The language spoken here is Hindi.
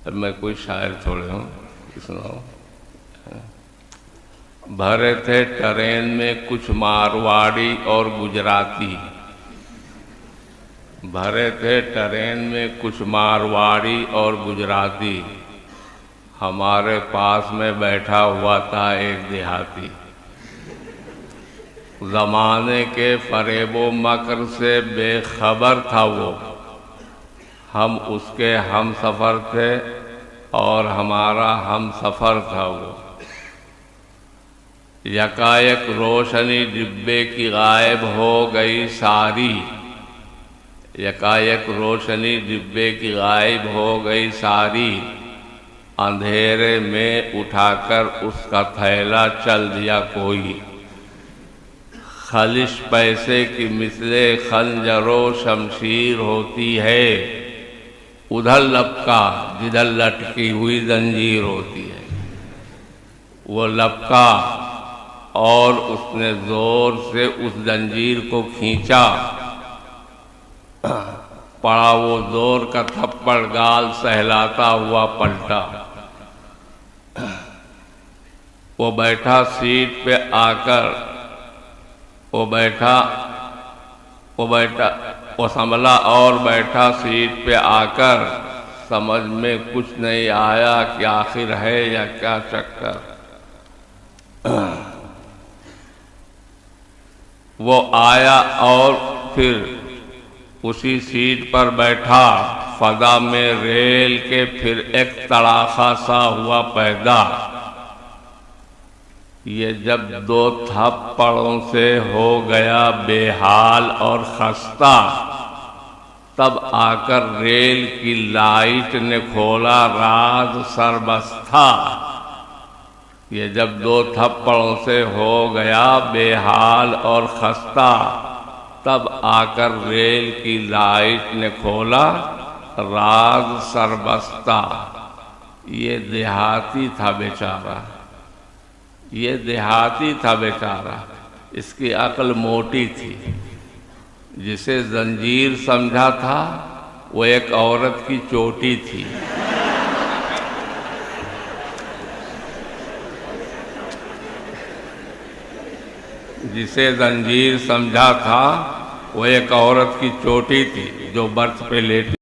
अब मैं कोई शायर थोड़े हूँ, सुनाओ। भरे थे ट्रेन में कुछ मारवाड़ी और गुजराती, भरे थे ट्रेन में कुछ मारवाड़ी और गुजराती, हमारे पास में बैठा हुआ था एक देहाती। ज़माने के फरेबो मकर से बेखबर था वो, हम उसके हम सफ़र थे और हमारा हम सफ़र था वो। यकायक रोशनी डिब्बे की गायब हो गई सारी, यकायक रोशनी डिब्बे की गायब हो गई सारी, अंधेरे में उठाकर उसका थैला चल दिया कोई। खलिश पैसे की मिसले खंजरो शमशीर होती है, उधर लपका जिधर लटकी हुई जंजीर होती है। वो लपका और उसने जोर से उस जंजीर को खींचा, पड़ा वो जोर का थप्पड़ गाल सहलाता हुआ पलटा। वो बैठा सीट पे आकर, वो संभला और बैठा सीट पे आकर, समझ में कुछ नहीं आया कि आखिर है या क्या चक्कर। वो आया और फिर उसी सीट पर बैठा, फदा में रेल के फिर एक तड़ाखा सा हुआ पैदा। ये जब दो थप्पड़ों से हो गया बेहाल और खस्ता, तब आकर रेल की लाइट ने खोला राज सरबस्ता। ये जब दो थप्पड़ों से हो गया बेहाल और खस्ता, तब आकर रेल की लाइट ने खोला राज सरबस्ता। ये देहाती था बेचारा, ये देहाती था बेचारा, इसकी अक्ल मोटी थी। जिसे जंजीर समझा था वो एक औरत की चोटी थी। जिसे जंजीर समझा था वो एक औरत की चोटी थी जो बर्थ पे लेटी।